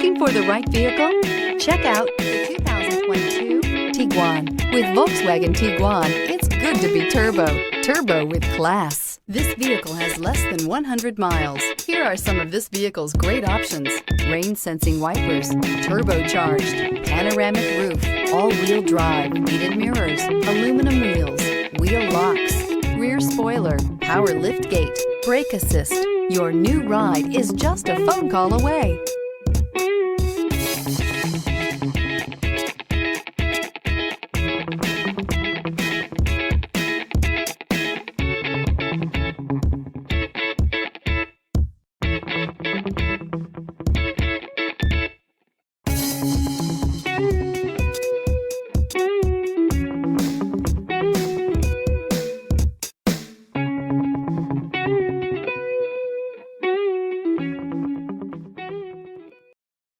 Looking for the right vehicle? Check out the 2022 Tiguan. With Volkswagen Tiguan, it's good to be turbo with class. This vehicle has less than 100 miles. Here are some of this vehicle's great options: rain sensing wipers, turbocharged, panoramic roof, all-wheel drive, heated mirrors, aluminum wheels, wheel locks, rear spoiler, power liftgate, brake assist. Your new ride is just a phone call away.